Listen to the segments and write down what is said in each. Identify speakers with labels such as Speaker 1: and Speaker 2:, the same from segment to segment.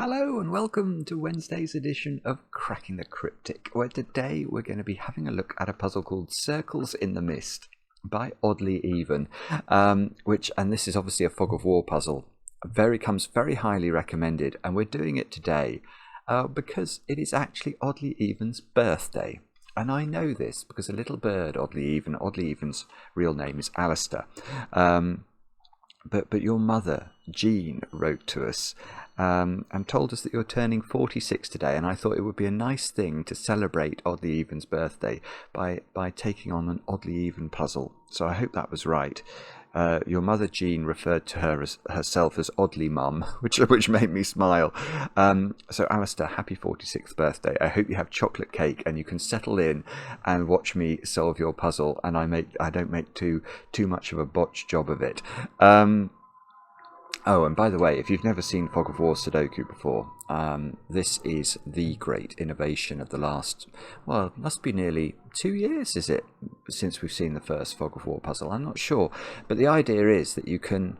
Speaker 1: Hello and welcome to Wednesday's edition of Cracking the Cryptic, where today we're going to be having a look at a puzzle called Circles in the Mist by Oddlyeven, and this is obviously a Fog of War puzzle. Comes very highly recommended, and we're doing it today because it is actually Oddlyeven's birthday. And I know this because a little bird, Oddlyeven's real name is Alistair, but your mother, Jean, wrote to us and told us that you're turning 46 today, and I thought it would be a nice thing to celebrate Oddlyeven's birthday by taking on an Oddlyeven puzzle. So I hope that was right. Your mother Jean referred to herself as Oddly Mum, which made me smile. So Alistair, happy 46th birthday. I hope you have chocolate cake and you can settle in and watch me solve your puzzle, and I don't make too much of a botched job of it. Oh, and by the way, if you've never seen Fog of War Sudoku before, this is the great innovation of the last, well, it must be nearly 2 years, is it, since we've seen the first Fog of War puzzle? I'm not sure. But the idea is that you can,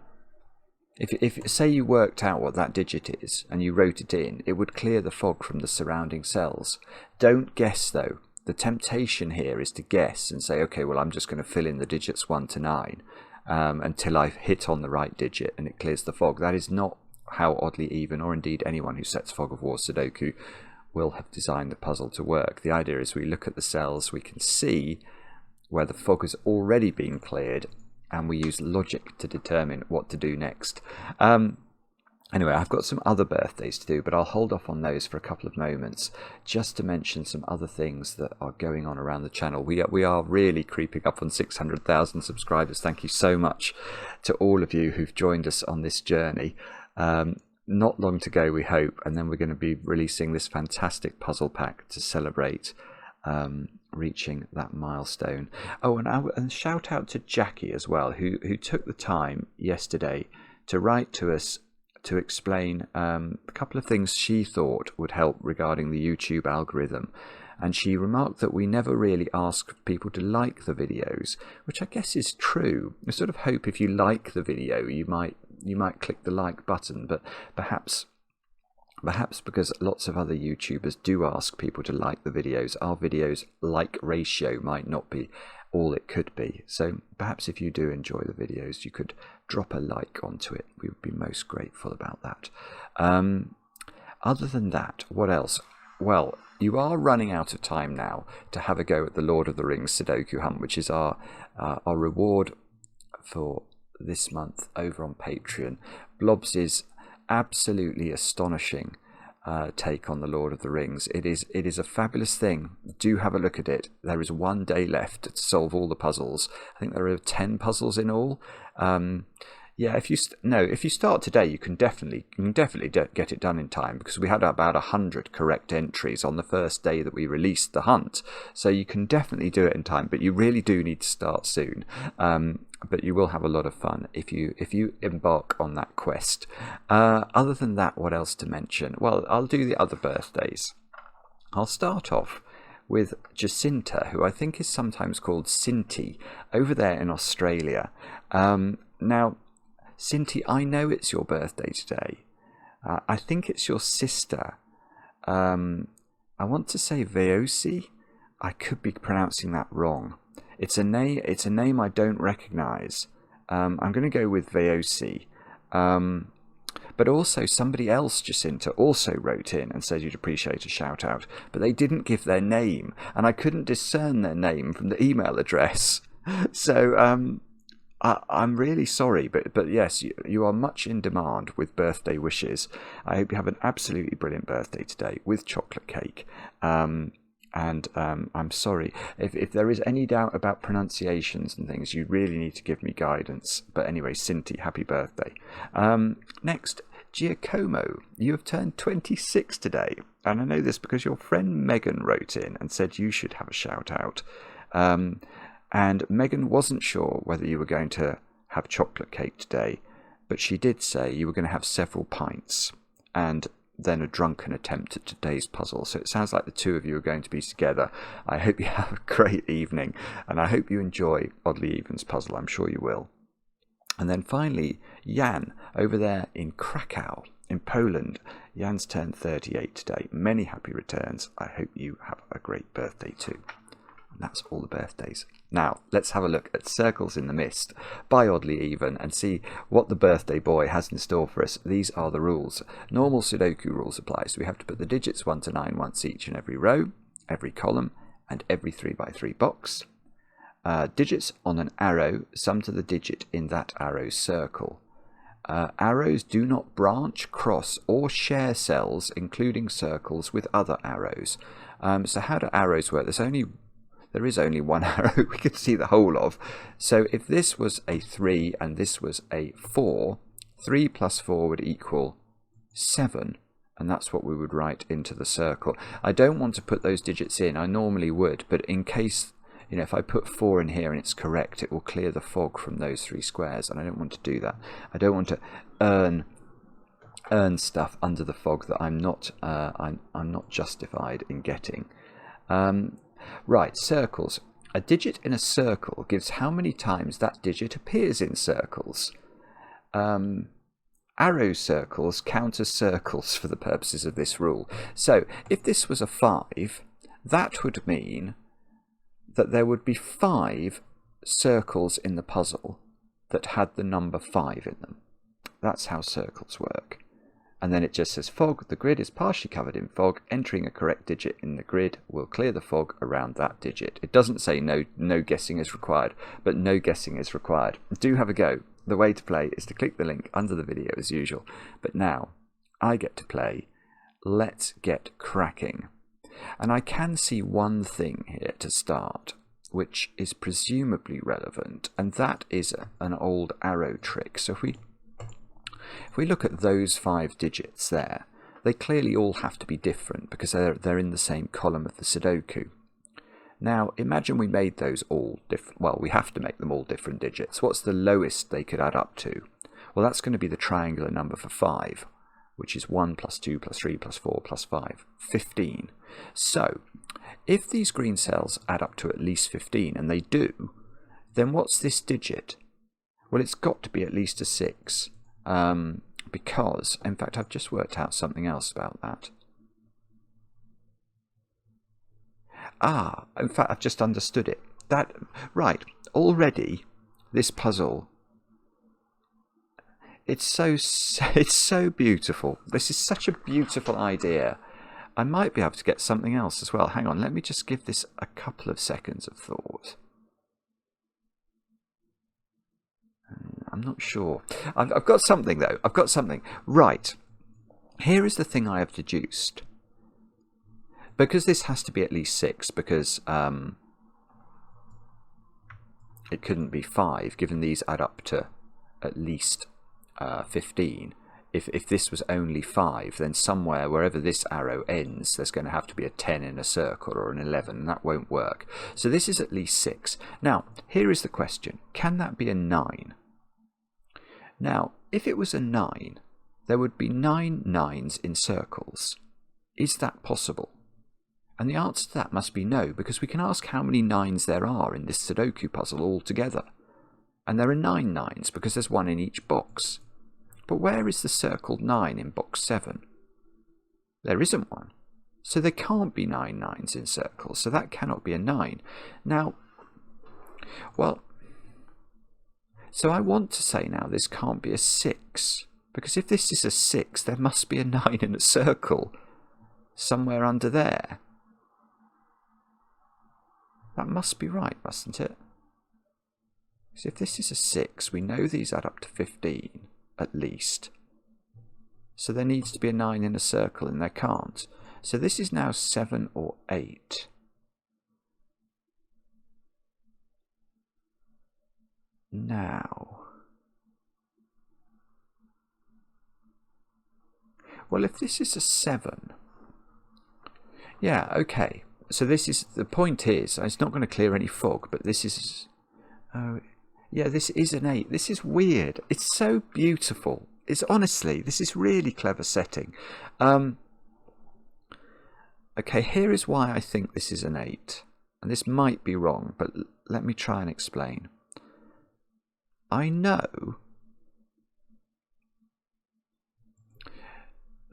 Speaker 1: if say you worked out what that digit is and you wrote it in, it would clear the fog from the surrounding cells. Don't guess, though. The temptation here is to guess and say, okay, well, I'm just going to fill in the digits 1 to 9. Until I hit on the right digit and it clears the fog. That is not how Oddlyeven, or indeed anyone who sets Fog of War Sudoku, will have designed the puzzle to work. The idea is we look at the cells, we can see where the fog has already been cleared, and we use logic to determine what to do next. Anyway, I've got some other birthdays to do, but I'll hold off on those for a couple of moments just to mention some other things that are going on around the channel. We are really creeping up on 600,000 subscribers. Thank you so much to all of you who've joined us on this journey. Not long to go, we hope, and then we're going to be releasing this fantastic puzzle pack to celebrate reaching that milestone. Oh, and shout out to Jackie as well, who took the time yesterday to write to us to explain a couple of things she thought would help regarding the YouTube algorithm. And she remarked that we never really ask people to like the videos, which I guess is true. I sort of hope if you like the video, you might click the like button, but perhaps because lots of other YouTubers do ask people to like the videos, our videos like ratio might not be all it could be. So perhaps if you do enjoy the videos, you could drop a like onto it. We would be most grateful about that. Other than that, what else? Well, you are running out of time now to have a go at the Lord of the Rings Sudoku Hunt, which is our reward for this month over on Patreon. Blobs is absolutely astonishing take on the Lord of the Rings. It is a fabulous thing. Do have a look at it. There is 1 day left to solve all the puzzles. I think there are 10 puzzles in all. Yeah, if you start today, you can definitely get it done in time, because we had about 100 correct entries on the first day that we released the hunt. So you can definitely do it in time, but you really do need to start soon. But you will have a lot of fun if you embark on that quest. Other than that, what else to mention? Well, I'll do the other birthdays. I'll start off with Jacinta, who I think is sometimes called Cinti, over there in Australia. Now, Cinti, I know it's your birthday today. I think it's your sister. I want to say Veosi. I could be pronouncing that wrong. It's a name I don't recognise. I'm going to go with Veosi. But also somebody else, Jacinta, also wrote in and said you'd appreciate a shout out, but they didn't give their name, and I couldn't discern their name from the email address. So I'm really sorry, but yes, you are much in demand with birthday wishes. I hope you have an absolutely brilliant birthday today with chocolate cake. And I'm sorry if there is any doubt about pronunciations and things. You really need to give me guidance. But anyway, Cinti, happy birthday. Next, Giacomo, you have turned 26 today, and I know this because your friend Megan wrote in and said you should have a shout out. And Megan wasn't sure whether you were going to have chocolate cake today, but she did say you were going to have several pints and then a drunken attempt at today's puzzle. So it sounds like the two of you are going to be together. I hope you have a great evening, and I hope you enjoy Oddlyeven's puzzle. I'm sure you will. And then finally, Jan, over there in Krakow, in Poland. Jan's turned 38 today. Many happy returns. I hope you have a great birthday too. And that's all the birthdays. Now, let's have a look at Circles in the Mist by Oddlyeven and see what the birthday boy has in store for us. These are the rules. Normal Sudoku rules apply, so we have to put the digits 1 to 9 once each in every row, every column, and every 3 by 3 box. Digits on an arrow sum to the digit in that arrow's circle. Arrows do not branch, cross, or share cells, including circles, with other arrows. So how do arrows work? There is only one arrow we can see the whole of. So if this was a 3 and this was a 4, 3 plus 4 would equal 7. And that's what we would write into the circle. I don't want to put those digits in. I normally would, but in case, if I put 4 in here and it's correct, it will clear the fog from those 3 squares, and I don't want to do that. I don't want to earn stuff under the fog that I'm not justified in getting. Right, circles. A digit in a circle gives how many times that digit appears in circles. Arrow circles count as circles for the purposes of this rule. So if this was a 5, that would mean that there would be 5 circles in the puzzle that had the number 5 in them. That's how circles work. And then it just says fog. The grid is partially covered in fog. Entering a correct digit in the grid will clear the fog around that digit. It doesn't say no guessing is required, but no guessing is required. Do have a go. The way to play is to click the link under the video as usual. But now I get to play. Let's get cracking. And I can see one thing here to start, which is presumably relevant, and that is an old arrow trick. So if we look at those 5 digits there, they clearly all have to be different because they're in the same column of the Sudoku. Now, imagine we made those all different. Well, we have to make them all different digits. What's the lowest they could add up to? Well, that's going to be the triangular number for 5, which is 1 plus 2 plus 3 plus 4 plus 5, 15. So, if these green cells add up to at least 15, and they do, then what's this digit? Well, it's got to be at least a 6, because, in fact, I've just worked out something else about that. In fact, I've just understood it. Right, already, this puzzle, it's so beautiful. This is such a beautiful idea. I might be able to get something else as well. Hang on, let me just give this a couple of seconds of thought. I'm not sure. I've got something, though. I've got something. Right. Here is the thing I have deduced. Because this has to be at least 6, because it couldn't be 5, given these add up to at least 15. If this was only 5, then somewhere, wherever this arrow ends, there's going to have to be a 10 in a circle or an 11, and that won't work. So this is at least 6. Now, here is the question. Can that be a 9? Now, if it was a 9, there would be 9 9s in circles. Is that possible? And the answer to that must be no, because we can ask how many 9s there are in this Sudoku puzzle altogether. And there are 9 9s, because there's 1 in each box. But where is the circled 9 in box 7? There isn't one. So there can't be 9 9s in circles, so that cannot be a 9. Now, well, so I want to say now this can't be a 6, because if this is a 6, there must be a 9 in a circle somewhere under there. That must be right, mustn't it? Because if this is a 6, we know these add up to 15. At least. So there needs to be a 9 in a circle, and there can't. So this is now 7 or 8. Now, well, if this is a 7, yeah, okay. So this is, the point is, it's not going to clear any fog, but this is, yeah, this is an 8. This is weird. It's so beautiful. It's honestly, this is really clever setting. Okay, here is why I think this is an 8. And this might be wrong, but let me try and explain. I know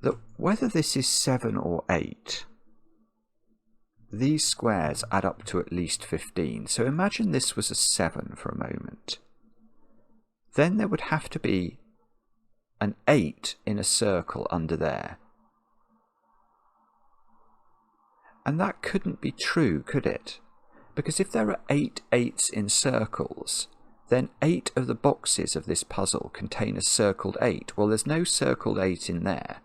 Speaker 1: that whether this is 7 or 8, these squares add up to at least 15. So imagine this was a 7 for a moment. Then there would have to be an 8 in a circle under there. And that couldn't be true, could it? Because if there are 8 8s in circles, then 8 of the boxes of this puzzle contain a circled 8. Well, there's no circled 8 in there.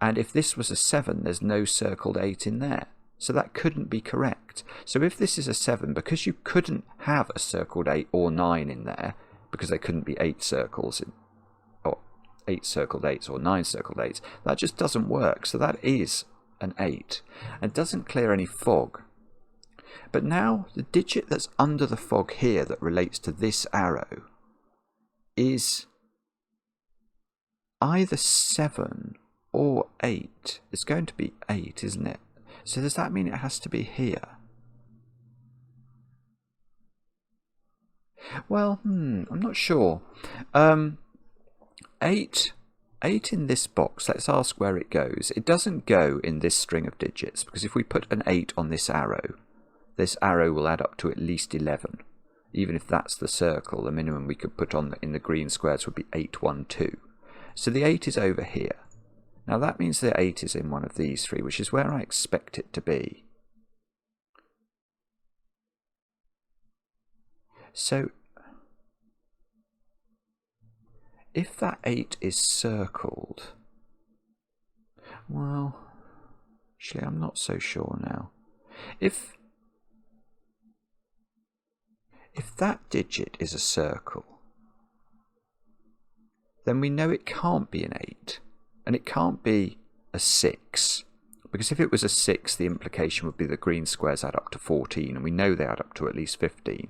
Speaker 1: And if this was a 7, there's no circled 8 in there. So that couldn't be correct. So if this is a 7, because you couldn't have a circled 8 or 9 in there, because there couldn't be 8 circles, or 8 circled 8s or 9 circled 8s, that just doesn't work. So that is an 8. And doesn't clear any fog. But now the digit that's under the fog here that relates to this arrow is either 7 or 8. It's going to be 8, isn't it? So does that mean it has to be here? Well, I'm not sure. 8 in this box, let's ask where it goes. It doesn't go in this string of digits, because if we put an 8 on this arrow will add up to at least 11. Even if that's the circle, the minimum we could put on in the green squares would be 8, 1, 2. So the 8 is over here. Now that means the 8 is in one of these three, which is where I expect it to be. So if that 8 is circled, well, actually I'm not so sure now. If that digit is a circle, then we know it can't be an 8, and it can't be a 6, because if it was a 6, the implication would be the green squares add up to 14, and we know they add up to at least 15.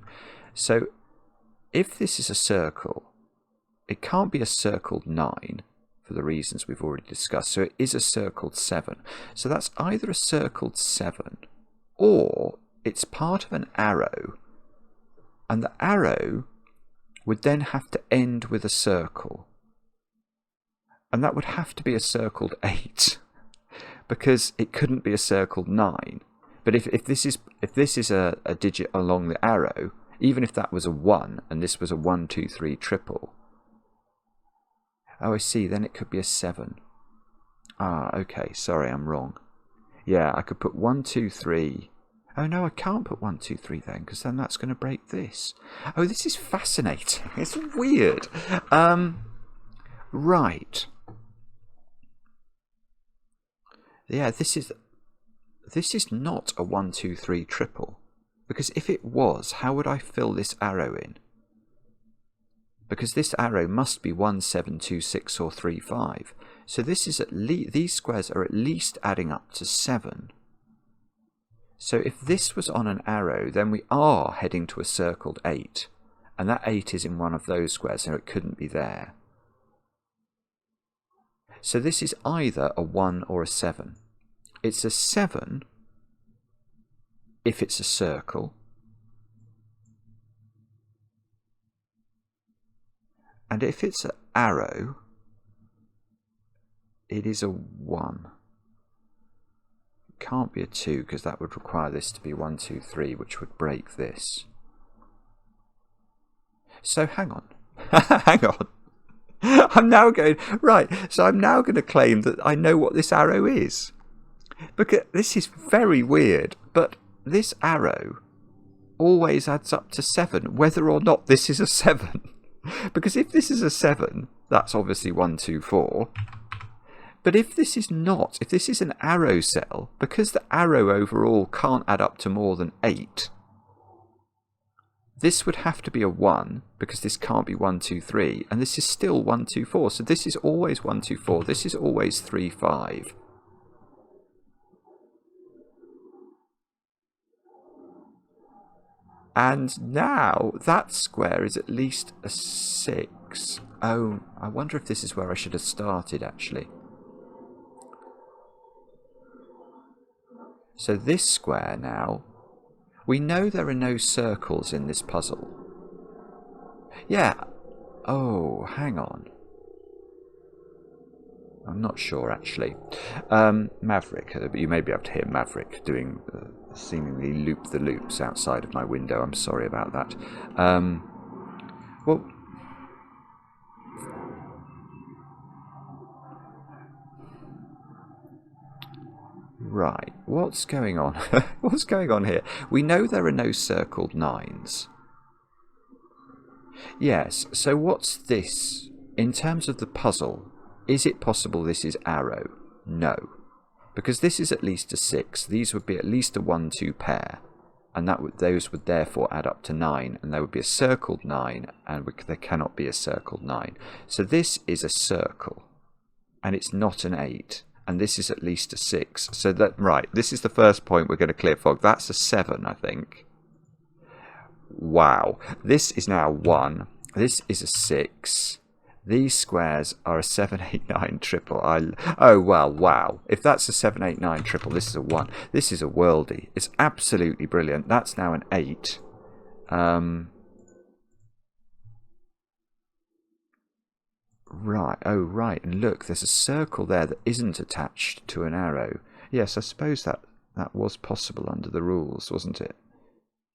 Speaker 1: So if this is a circle, it can't be a circled 9, for the reasons we've already discussed, so it is a circled 7. So that's either a circled 7, or it's part of an arrow, and the arrow would then have to end with a circle. And that would have to be a circled 8, because it couldn't be a circled 9. But if this is a digit along the arrow, even if that was a 1 and this was a 1, 2, 3 triple, oh I see, then it could be a 7. Ah, okay, sorry, I'm wrong. Yeah, I could put 1, 2, 3. Oh no, I can't put 1, 2, 3 then, because then that's going to break this. Oh, this is fascinating. It's weird. Right. Yeah, this is not a 1, 2, 3 triple, because if it was, how would I fill this arrow in? Because this arrow must be 1, 7, 2, 6 or 3, 5. So this is at least, these squares are at least adding up to 7. So if this was on an arrow, then we are heading to a circled 8, and that 8 is in one of those squares, so it couldn't be there. So this is either a 1 or a 7. It's a 7 if it's a circle, and if it's an arrow, it is a 1. It can't be a 2, because that would require this to be 1, 2, 3, which would break this. So hang on. Hang on. I'm now going, right, so I'm now going to claim that I know what this arrow is. Because this is very weird, but this arrow always adds up to 7, whether or not this is a 7. Because if this is a 7, that's obviously 1, 2, 4. But if this is not, if this is an arrow cell, because the arrow overall can't add up to more than 8, this would have to be a 1, because this can't be 1, 2, 3, and this is still 1, 2, 4. So this is always 1, 2, 4. This is always 3, 5. And now that square is at least a 6. Oh, I wonder if this is where I should have started, actually. So this square now, we know there are no circles in this puzzle. Yeah. Oh, hang on. I'm not sure, actually. Maverick. You may be able to hear Maverick doing seemingly loop-the-loops outside of my window. I'm sorry about that. Well... Right, what's going on? What's going on here? We know there are no circled 9s. Yes, so what's this? In terms of the puzzle, is it possible this is arrow? No. Because this is at least a 6. These would be at least a 1-2 pair. And those would therefore add up to 9. And there would be a circled 9. And there cannot be a circled 9. So this is a circle. And it's not an 8. And this is at least a 6. So that, right, this is the first point we're going to clear fog. That's a 7, I think. Wow. This is now 1. This is a 6. These squares are a 7, 8, 9 triple. Oh, well, wow. If that's a 7, 8, 9 triple, this is a 1. This is a worldie. It's absolutely brilliant. That's now an 8. Right. Oh, right. And look, there's a circle there that isn't attached to an arrow. Yes, I suppose that was possible under the rules, wasn't it?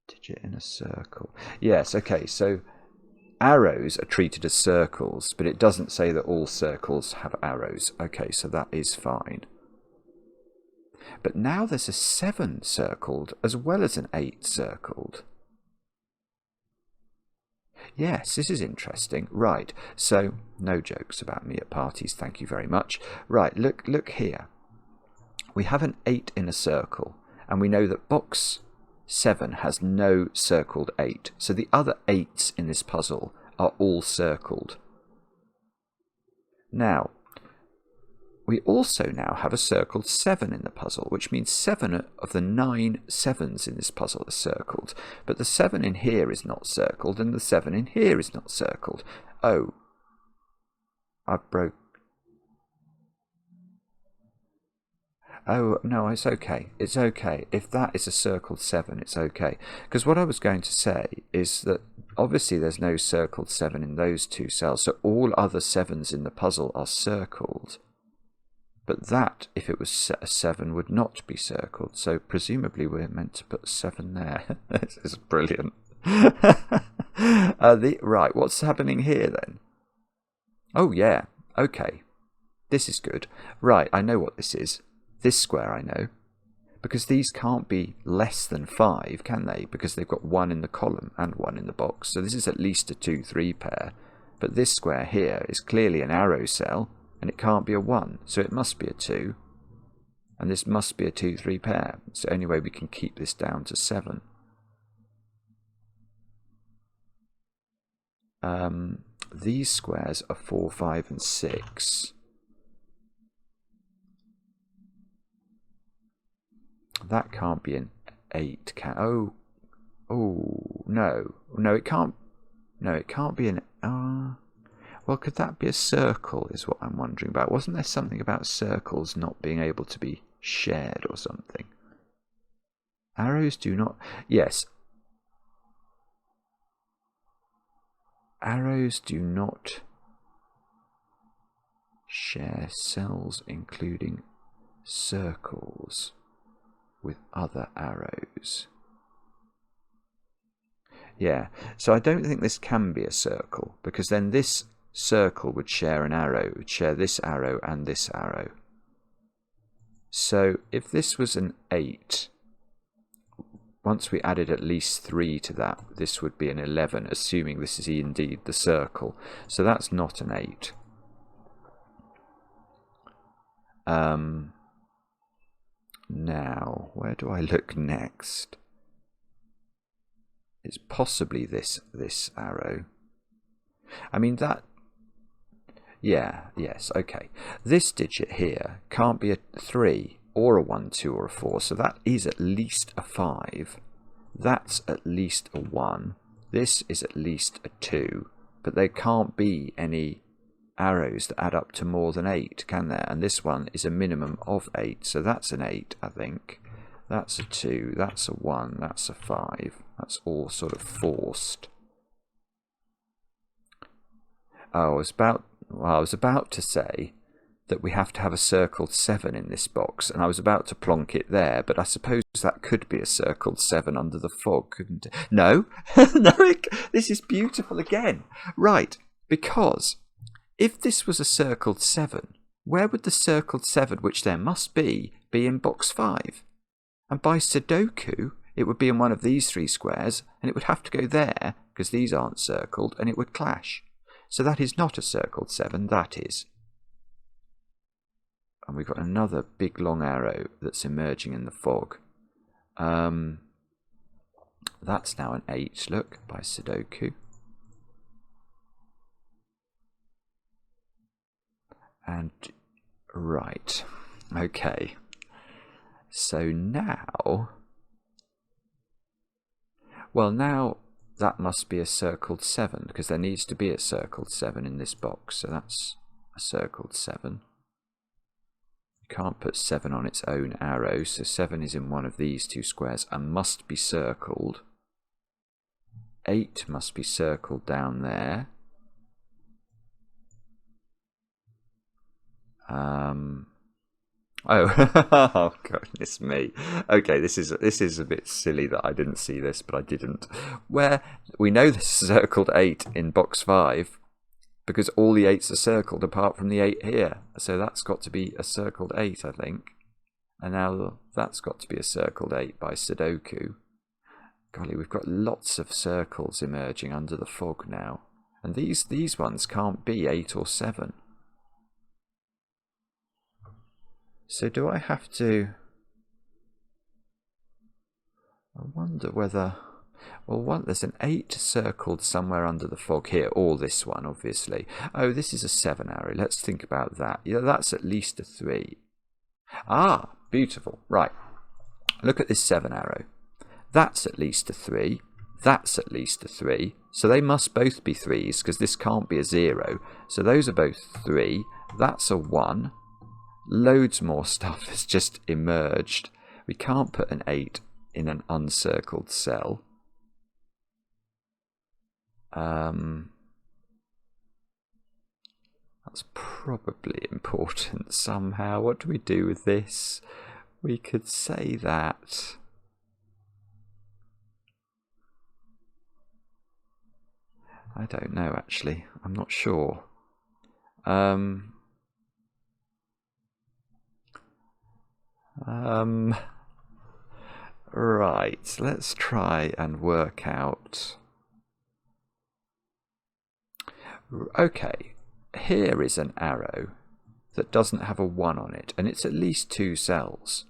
Speaker 1: Digit in a circle. Yes, okay, so arrows are treated as circles, but it doesn't say that all circles have arrows. Okay, so that is fine. But now there's a 7 circled as well as an 8 circled. Yes, this is interesting. Right, so no jokes about me at parties, thank you very much. Right, look here. We have an 8 in a circle, and we know that box 7 has no circled 8. So the other 8s in this puzzle are all circled. Now, we also now have a circled 7 in the puzzle, which means 7 of the 9 7s in this puzzle are circled. But the 7 in here is not circled, and the 7 in here is not circled. Oh, I broke. Oh, no, it's okay. It's okay. If that is a circled 7, it's okay. Because what I was going to say is that obviously there's no circled 7 in those 2 cells, so all other 7s in the puzzle are circled. But that, if it was a 7, would not be circled. So presumably we're meant to put 7 there. This is brilliant. Right, what's happening here then? Oh, yeah. Okay. This is good. Right, I know what this is. This square I know. Because these can't be less than 5, can they? Because they've got 1 in the column and 1 in the box. So this is at least a 2-3 pair. But this square here is clearly an arrow cell. And it can't be a 1, so it must be a 2. And this must be a 2-3 pair. It's the only way we can keep this down to 7. These squares are 4, 5, and 6. That can't be an 8, can... Oh, no. No, it can't... No, it can't be an... Well, could that be a circle, is what I'm wondering about. Wasn't there something about circles not being able to be shared or something? Arrows do not... Yes. Arrows do not share cells, including circles, with other arrows. Yeah, so I don't think this can be a circle, because then this circle would share an arrow, would share this arrow and this arrow. So if this was an 8, once we added at least 3 to that, this would be an 11, assuming this is indeed the circle. So that's not an 8. Now, where do I look next? It's possibly this arrow. I mean, that... Yeah, yes, okay. This digit here can't be a 3 or a 1, 2, or a 4, so that is at least a 5. That's at least a 1. This is at least a 2. But there can't be any arrows that add up to more than 8, can there? And this one is a minimum of 8, so that's an 8, I think. That's a 2, that's a 1, that's a 5. That's all sort of forced. Oh, I was about to say that we have to have a circled 7 in this box, and I was about to plonk it there, but I suppose that could be a circled 7 under the fog, couldn't it? No, no, this is beautiful again. Right, because if this was a circled 7, where would the circled 7, which there must be in box 5? And by Sudoku, it would be in one of these 3 squares, and it would have to go there, because these aren't circled, and it would clash. So that is not a circled 7, that is. And we've got another big long arrow that's emerging in the fog. That's now an 8, look, by Sudoku. And, right, okay. So now, well, now that must be a circled 7, because there needs to be a circled 7 in this box. So that's a circled 7. You can't put 7 on its own arrow, so 7 is in one of these 2 squares and must be circled. 8 must be circled down there. Oh goodness me. Okay, this is a bit silly that I didn't see this, but I didn't. Where we know this is circled 8 in box 5, because all the 8s are circled apart from the 8 here. So that's got to be a circled 8, I think. And now that's got to be a circled 8 by Sudoku. Golly, we've got lots of circles emerging under the fog now. And these ones can't be 8 or 7. So do I have to... I wonder whether... Well, there's an 8 circled somewhere under the fog here, or this one, obviously. Oh, this is a 7 arrow. Let's think about that. Yeah, that's at least a 3. Ah, beautiful. Right. Look at this 7 arrow. That's at least a 3. That's at least a 3. So they must both be 3s, because this can't be a 0. So those are both 3. That's a 1. Loads more stuff has just emerged. We can't put an 8 in an uncircled cell. That's probably important somehow. What do we do with this? We could say that. I don't know, actually. I'm not sure. Right, let's try and work out. Okay, here is an arrow that doesn't have a 1 on it, and it's at least 2 cells.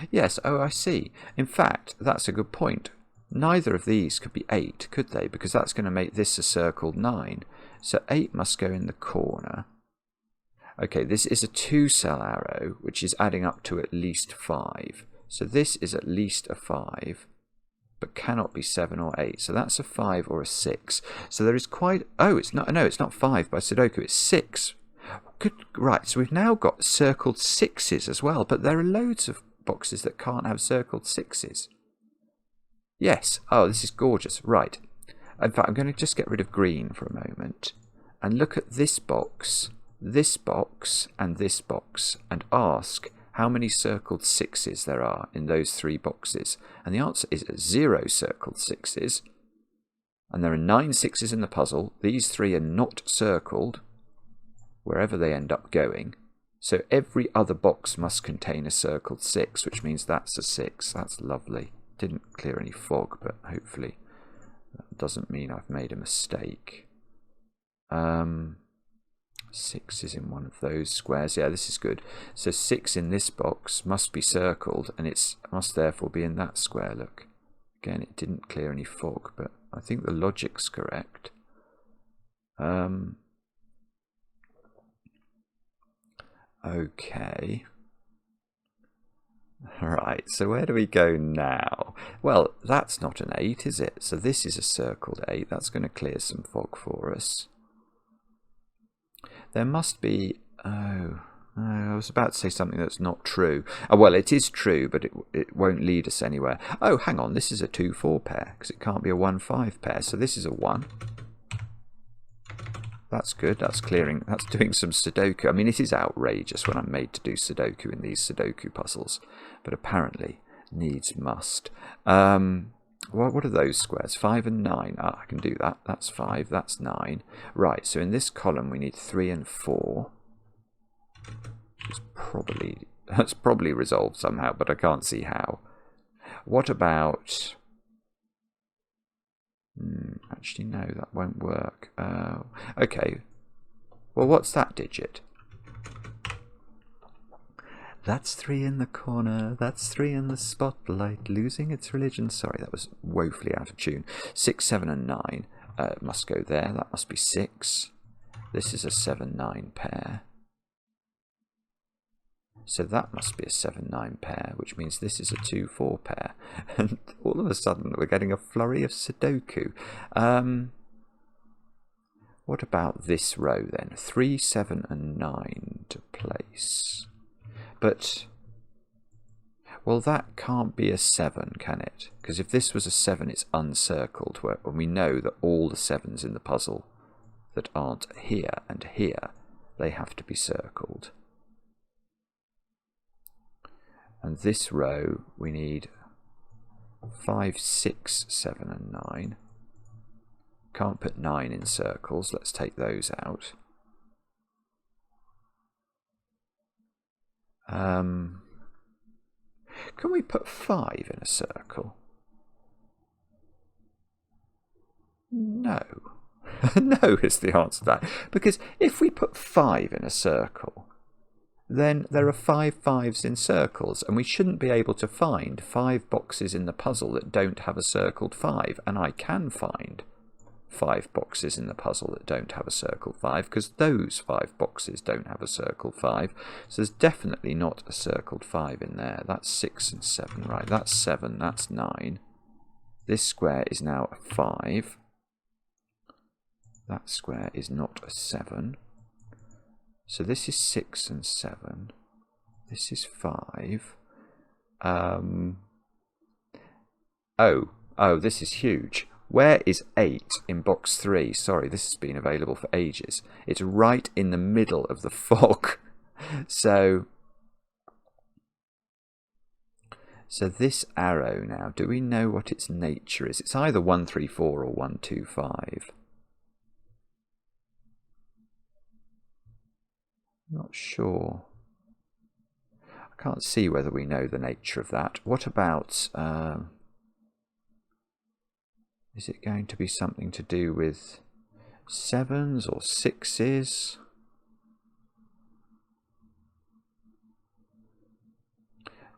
Speaker 1: Yes, oh, I see. In fact, that's a good point. Neither of these could be 8, could they? Because that's going to make this a circled 9. So 8 must go in the corner. Okay, this is a 2-cell arrow, which is adding up to at least 5. So this is at least a 5, but cannot be 7 or 8. So that's a 5 or a 6. So there is quite... Oh, it's not. No, it's not 5 by Sudoku. It's 6. Good. Right, so we've now got circled 6s as well, but there are loads of boxes that can't have circled 6s. Yes. Oh, this is gorgeous. Right. In fact, I'm going to just get rid of green for a moment and look at this box, and this box, and ask how many circled 6s there are in those 3 boxes. And the answer is 0 circled 6s. And there are 9 6s in the puzzle. These 3 are not circled, wherever they end up going. So every other box must contain a circled 6, which means that's a 6. That's lovely. Didn't clear any fog, but hopefully that doesn't mean I've made a mistake. 6 is in one of those squares. Yeah, this is good. So 6 in this box must be circled, and it must therefore be in that square. Look, again, it didn't clear any fog, but I think the logic's correct. Okay. Right, so where do we go now? Well, that's not an 8, is it? So this is a circled 8. That's going to clear some fog for us. There must be... Oh, I was about to say something that's not true. Oh, well, it is true, but it won't lead us anywhere. Oh, hang on, this is a 2-4 pair, because it can't be a 1-5 pair. So this is a 1. That's good. That's clearing. That's doing some Sudoku. I mean, it is outrageous when I'm made to do Sudoku in these Sudoku puzzles, but apparently needs must. What are those squares? 5 and 9. Ah, I can do that. That's 5. That's 9. Right. So in this column we need 3 and 4. That's probably resolved somehow, but I can't see how. What about? Actually, no, that won't work. Okay. Well, what's that digit? That's 3 in the corner. That's 3 in the spotlight. Losing its religion. Sorry, that was woefully out of tune. 6, 7, and 9 must go there. That must be 6. This is a 7-9 pair. So that must be a 7-9 pair, which means this is a 2-4 pair. And all of a sudden we're getting a flurry of Sudoku. What about this row then? 3, 7 and 9 to place. But, well, that can't be a 7, can it? Because if this was a 7, it's uncircled. And we know that all the 7s in the puzzle that aren't here and here, they have to be circled. And this row, we need 5, 6, 7 and 9. Can't put 9 in circles. Let's take those out. Can we put 5 in a circle? No. No is the answer to that. Because if we put 5 in a circle, then there are 5 5s in circles, and we shouldn't be able to find 5 boxes in the puzzle that don't have a circled 5. And I can find 5 boxes in the puzzle that don't have a circled 5, because those 5 boxes don't have a circled 5. So there's definitely not a circled 5 in there. That's 6 and 7, right? That's 7, that's 9. This square is now a 5. That square is not a 7. So this is 6 and 7. This is 5. Oh, this is huge. Where is 8 in box 3? Sorry, this has been available for ages. It's right in the middle of the fog. So this arrow now, do we know what its nature is? It's either 1, 3, 4 or 1, 2, 5. Not sure. I can't see whether we know the nature of that. What about... is it going to be something to do with 7s or 6s?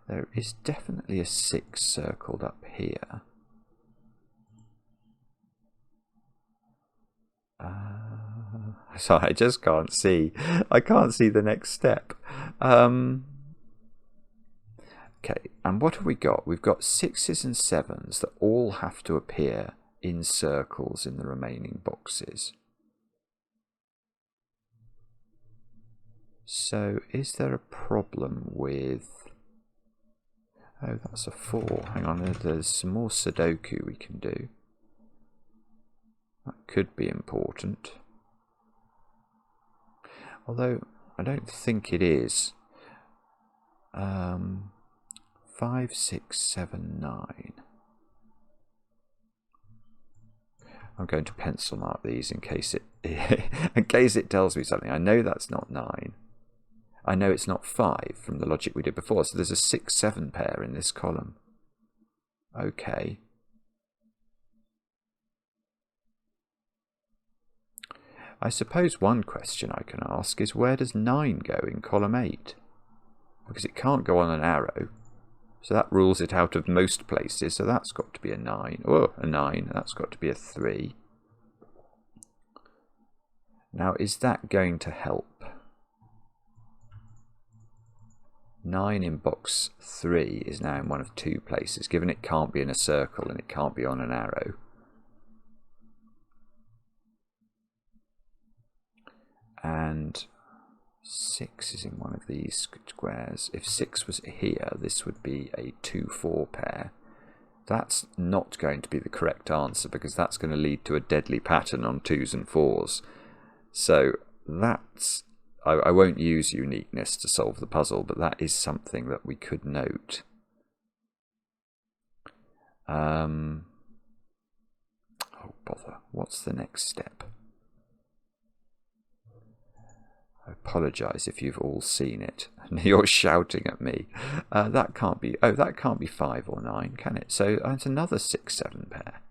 Speaker 1: There is definitely a 6 circled up here. So I just can't see. I can't see the next step. Okay, and what have we got? We've got 6s and 7s that all have to appear in circles in the remaining boxes. So is there a problem with... Oh, that's a 4. Hang on, there's some more Sudoku we can do. That could be important. Although, I don't think it is. 5, 6, 7, 9. I'm going to pencil mark these in case it in case it tells me something. I know that's not 9. I know it's not 5 from the logic we did before. So there's a 6, 7 pair in this column. Okay. I suppose one question I can ask is, where does 9 go in column 8? Because it can't go on an arrow. So that rules it out of most places. So that's got to be a 9. Oh, a 9. That's got to be a 3. Now, is that going to help? 9 in box 3 is now in one of 2 places, given it can't be in a circle and it can't be on an arrow. And 6 is in one of these squares. If 6 was here, this would be a 2, 4 pair. That's not going to be the correct answer, because that's going to lead to a deadly pattern on 2s and 4s. So that's... I won't use uniqueness to solve the puzzle, but that is something that we could note. Oh, bother. What's the next step? I apologise if you've all seen it and you're shouting at me. That can't be... Oh, that can't be 5 or 9, can it? So it's another 6, 7 pair.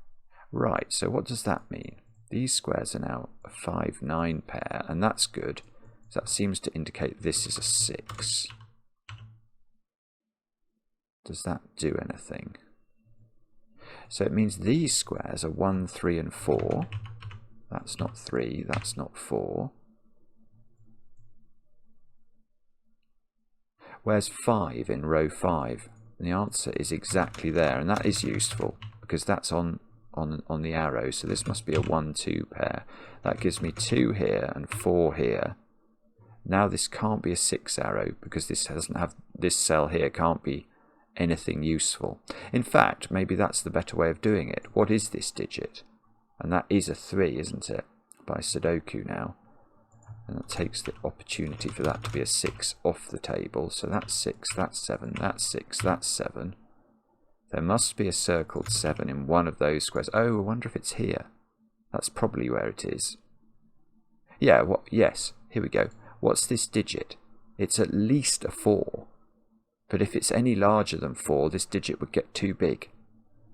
Speaker 1: Right, so what does that mean? These squares are now a 5, 9 pair, and that's good. So that seems to indicate this is a 6. Does that do anything? So it means these squares are 1, 3 and 4. That's not 3, that's not 4. Where's 5 in row 5? And the answer is exactly there, and that is useful because that's on the arrow. So this must be a 1, 2 pair. That gives me 2 here and 4 here. Now this can't be a 6 arrow because this doesn't have, this cell here can't be anything useful. In fact, maybe that's the better way of doing it. What is this digit? And that is a 3, isn't it? By Sudoku now. And that takes the opportunity for that to be a 6 off the table. So that's 6, that's 7, that's 6, that's 7. There must be a circled 7 in one of those squares. Oh, I wonder if it's here. That's probably where it is. Yeah, what? Yes, here we go. What's this digit? It's at least a 4. But if it's any larger than 4, this digit would get too big.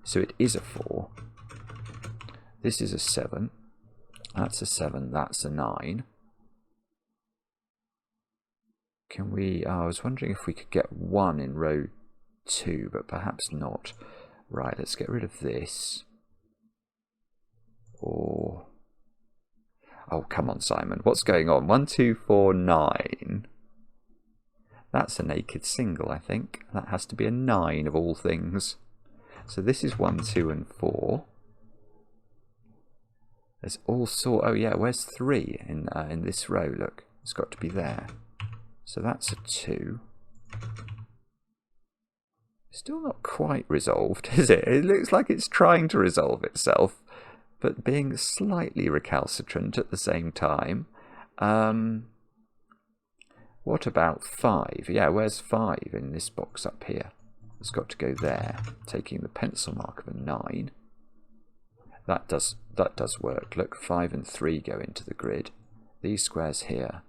Speaker 1: So it is a 4. This is a 7. That's a 7. That's a 9. Can we... Oh, I was wondering if we could get 1 in row 2, but perhaps not. Right, let's get rid of this. Or... Oh, come on, Simon. What's going on? 1, 2, 4, 9. That's a naked single, I think. That has to be a 9 of all things. So this is 1, 2, and 4. There's also... Oh, yeah, where's 3 in this row? Look, it's got to be there. So that's a 2. Still not quite resolved, is it? It looks like it's trying to resolve itself, but being slightly recalcitrant at the same time. What about 5? Yeah, where's 5 in this box up here? It's got to go there, taking the pencil mark of a 9. That does work. Look, 5 and 3 go into the grid. These squares here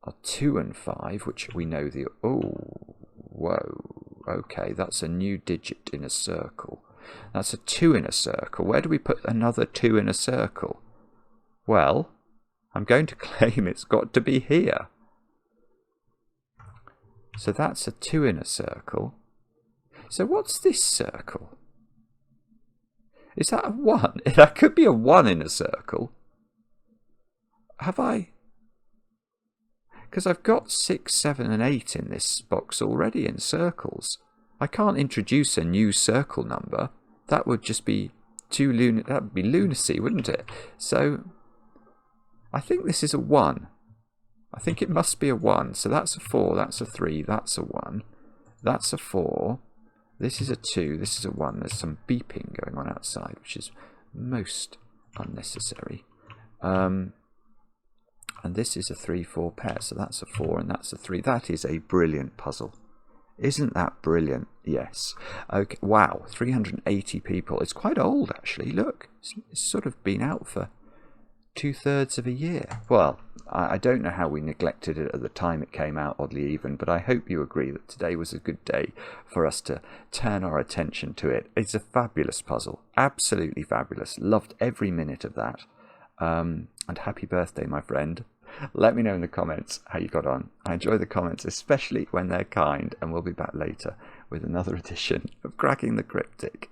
Speaker 1: are 2 and 5, which we know the... Oh, whoa. Okay, that's a new digit in a circle. That's a 2 in a circle. Where do we put another 2 in a circle? Well, I'm going to claim it's got to be here. So that's a 2 in a circle. So what's this circle? Is that a 1? That could be a 1 in a circle. Have I... Because I've got 6, 7 and 8 in this box already in circles. I can't introduce a new circle number. That would just be that would be lunacy, wouldn't it? So I think this is a 1. I think it must be a 1. So that's a 4, that's a 3, that's a 1. That's a 4. This is a 2, this is a 1. There's some beeping going on outside, which is most unnecessary. And this is a 3, 4 pair, so that's a 4 and that's a 3. That is a brilliant puzzle. Isn't that brilliant? Yes. Okay. Wow, 380 people. It's quite old, actually. Look, it's sort of been out for 2/3 of a year. Well, I don't know how we neglected it at the time it came out, Oddlyeven, but I hope you agree that today was a good day for us to turn our attention to it. It's a fabulous puzzle. Absolutely fabulous. Loved every minute of that. And happy birthday, my friend. Let me know in the comments how you got on. I enjoy the comments, especially when they're kind, and we'll be back later with another edition of Cracking the Cryptic.